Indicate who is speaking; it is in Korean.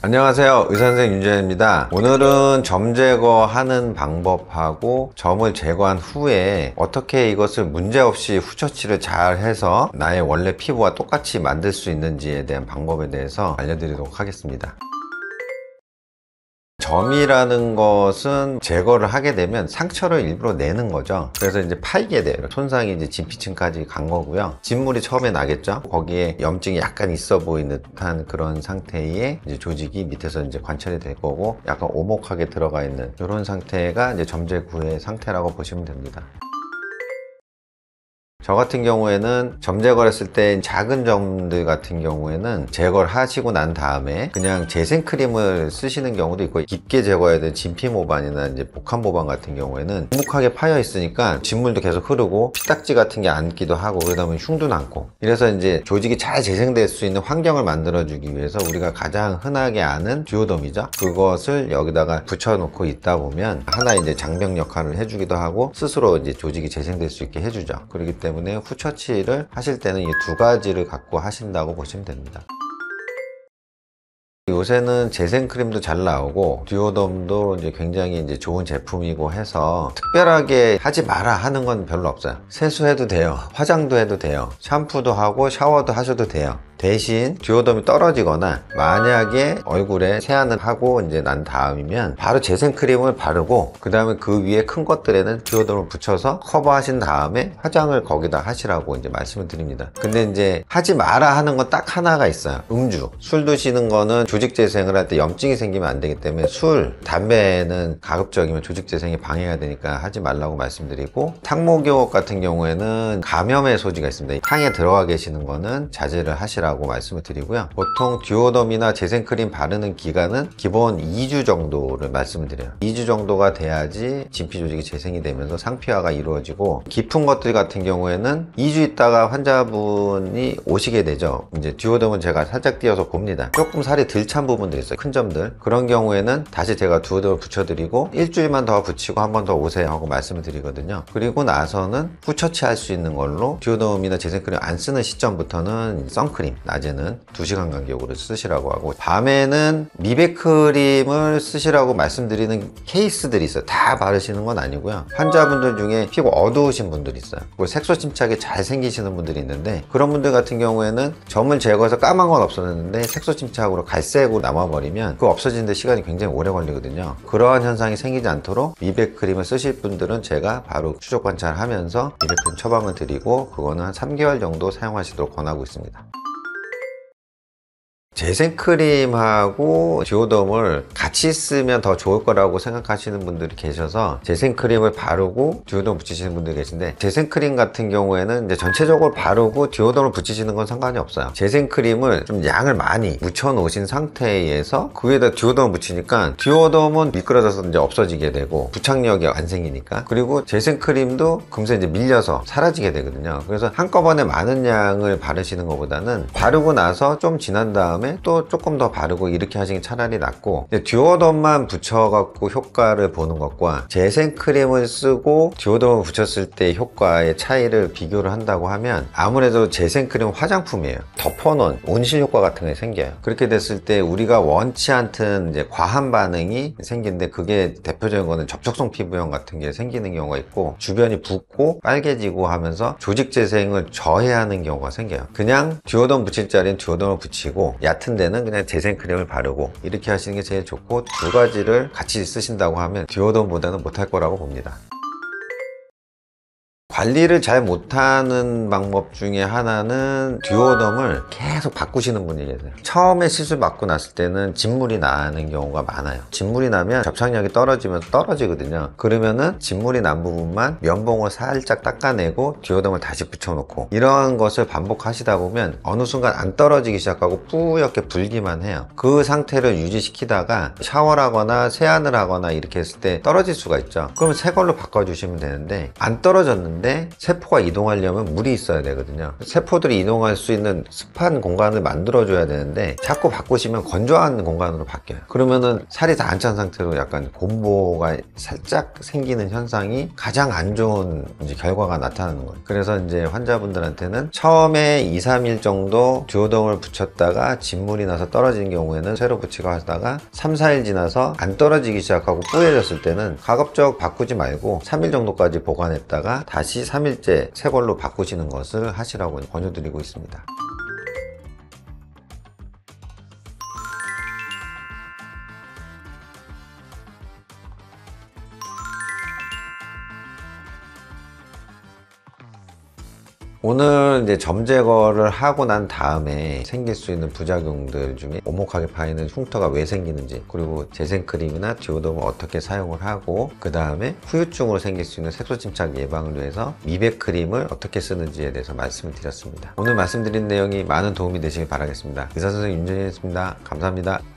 Speaker 1: 안녕하세요, 의사선생 윤재현입니다. 오늘은 점 제거하는 방법하고 점을 제거한 후에 어떻게 이것을 문제없이 후처치를 잘 해서 나의 원래 피부와 똑같이 만들 수 있는지에 대한 방법에 대해서 알려드리도록 하겠습니다. 점이라는 것은 제거를 하게 되면 상처를 일부러 내는 거죠. 그래서 이제 파이게 돼요. 손상이 이제 진피층까지 간 거고요. 진물이 처음에 나겠죠. 거기에 염증이 약간 있어 보이는 듯한 그런 상태의 이제 조직이 밑에서 이제 관찰이 될 거고, 약간 오목하게 들어가 있는 이런 상태가 이제 점제구의 상태라고 보시면 됩니다. 저 같은 경우에는 점 제거를 했을 때 작은 점들 같은 경우에는 제거를 하시고 난 다음에 그냥 재생크림을 쓰시는 경우도 있고, 깊게 제거해야 되는 진피 모반이나 이제 복합 모반 같은 경우에는 오목하게 파여 있으니까 진물도 계속 흐르고 피딱지 같은 게 앉기도 하고, 그러다 보면 흉도 남고, 이래서 이제 조직이 잘 재생될 수 있는 환경을 만들어 주기 위해서 우리가 가장 흔하게 아는 듀오덤이죠. 그것을 여기다가 붙여놓고 있다 보면 하나의 이제 장벽 역할을 해주기도 하고, 스스로 이제 조직이 재생될 수 있게 해주죠. 그렇기 때문에 후처치를 하실 때는 이 두 가지를 갖고 하신다고 보시면 됩니다. 요새는 재생크림도 잘 나오고 듀오덤도 이제 굉장히 이제 좋은 제품이고 해서 특별하게 하지 마라 하는 건 별로 없어요. 세수해도 돼요, 화장도 해도 돼요, 샴푸도 하고 샤워도 하셔도 돼요. 대신 듀오덤이 떨어지거나 만약에 얼굴에 세안을 하고 이제 난 다음이면 바로 재생크림을 바르고, 그 다음에 그 위에 큰 것들에는 듀오덤을 붙여서 커버하신 다음에 화장을 거기다 하시라고 이제 말씀을 드립니다. 근데 이제 하지 마라 하는 건 딱 하나가 있어요. 음주, 술 드시는 거는 조직 재생을 할 때 염증이 생기면 안 되기 때문에, 술, 담배는 가급적이면 조직 재생이 방해가 되니까 하지 말라고 말씀드리고, 탕목욕 같은 경우에는 감염의 소지가 있습니다. 탕에 들어가 계시는 거는 자제를 하시라고 말씀을 드리고요. 보통 듀오덤이나 재생크림 바르는 기간은 기본 2주 정도를 말씀을 드려요. 2주 정도가 돼야지 진피 조직이 재생이 되면서 상피화가 이루어지고, 깊은 것들 같은 경우에는 2주 있다가 환자분이 오시게 되죠. 이제 듀오덤은 제가 살짝 띄어서 봅니다. 조금 살이 덜 찬 부분들이 있어요, 큰 점들. 그런 경우에는 다시 제가 듀오덤을 붙여드리고 일주일만 더 붙이고 한 번 더 오세요 하고 말씀을 드리거든요. 그리고 나서는 후처치 할 수 있는 걸로 듀오덤이나 재생크림 안 쓰는 시점부터는 선크림, 낮에는 2시간 간격으로 쓰시라고 하고, 밤에는 미백크림을 쓰시라고 말씀드리는 케이스들이 있어요. 다 바르시는 건 아니고요. 환자분들 중에 피부 어두우신 분들이 있어요. 그리고 색소 침착이 잘 생기시는 분들이 있는데, 그런 분들 같은 경우에는 점을 제거해서 까만 건 없어졌는데 색소 침착으로 갈색으로 남아버리면 그 없어지는데 시간이 굉장히 오래 걸리거든요. 그러한 현상이 생기지 않도록 미백크림을 쓰실 분들은 제가 바로 추적 관찰하면서 미백크림 처방을 드리고, 그거는 한 3개월 정도 사용하시도록 권하고 있습니다. 재생크림하고 듀오덤을 같이 쓰면 더 좋을 거라고 생각하시는 분들이 계셔서 재생크림을 바르고 듀오덤 붙이시는 분들이 계신데, 재생크림 같은 경우에는 이제 전체적으로 바르고 듀오덤을 붙이시는 건 상관이 없어요. 재생크림을 좀 양을 많이 묻혀 놓으신 상태에서 그 위에다 듀오덤을 붙이니까 듀오덤은 미끄러져서 이제 없어지게 되고 부착력이 안 생기니까, 그리고 재생크림도 금세 이제 밀려서 사라지게 되거든요. 그래서 한꺼번에 많은 양을 바르시는 것보다는 바르고 나서 좀 지난 다음에 또 조금 더 바르고 이렇게 하시는 게 차라리 낫고, 듀오덤만 붙여갖고 효과를 보는 것과 재생크림을 쓰고 듀오덤을 붙였을 때 효과의 차이를 비교를 한다고 하면, 아무래도 재생크림은 화장품이에요. 덮어놓은 온실 효과 같은 게 생겨요. 그렇게 됐을 때 우리가 원치 않던 이제 과한 반응이 생기는데, 그게 대표적인 거는 접촉성 피부염 같은 게 생기는 경우가 있고, 주변이 붓고 빨개지고 하면서 조직 재생을 저해하는 경우가 생겨요. 그냥 듀오덤 붙일 자리는 듀오덤을 붙이고, 얕은 데는 그냥 재생크림을 바르고 이렇게 하시는 게 제일 좋고, 두 가지를 같이 쓰신다고 하면 듀오덤보다는 못할 거라고 봅니다. 관리를 잘 못하는 방법 중에 하나는 듀오덤을 계속 바꾸시는 분이 계세요. 처음에 시술 받고 났을 때는 진물이 나는 경우가 많아요. 진물이 나면 접착력이 떨어지면서 떨어지거든요. 그러면은 진물이 난 부분만 면봉을 살짝 닦아내고 듀오덤을 다시 붙여놓고, 이런 것을 반복하시다 보면 어느 순간 안 떨어지기 시작하고 뿌옇게 불기만 해요. 그 상태를 유지시키다가 샤워를 하거나 세안을 하거나 이렇게 했을 때 떨어질 수가 있죠. 그러면 새 걸로 바꿔주시면 되는데, 안 떨어졌는데 하는데 세포가 이동하려면 물이 있어야 되거든요. 세포들이 이동할 수 있는 습한 공간을 만들어줘야 되는데 자꾸 바꾸시면 건조한 공간으로 바뀌어요. 그러면은 살이 다 안 찬 상태로 약간 곰보가 살짝 생기는 현상이 가장 안 좋은 이제 결과가 나타나는 거예요. 그래서 이제 환자분들한테는 처음에 2, 3일 정도 듀오덤을 붙였다가 진물이 나서 떨어지는 경우에는 새로 붙이고 하다가 3, 4일 지나서 안 떨어지기 시작하고 뿌얘졌을 때는 가급적 바꾸지 말고 3일 정도까지 보관했다가 다시 3일째 새 걸로 바꾸시는 것을 하시라고 권유드리고 있습니다. 오늘 이제 점 제거를 하고 난 다음에 생길 수 있는 부작용들 중에 오목하게 파이는 흉터가 왜 생기는지, 그리고 재생크림이나 디오덤을 어떻게 사용을 하고, 그 다음에 후유증으로 생길 수 있는 색소 침착 예방을 위해서 미백 크림을 어떻게 쓰는지에 대해서 말씀을 드렸습니다. 오늘 말씀드린 내용이 많은 도움이 되시길 바라겠습니다. 의사선생님 윤준이었습니다. 감사합니다.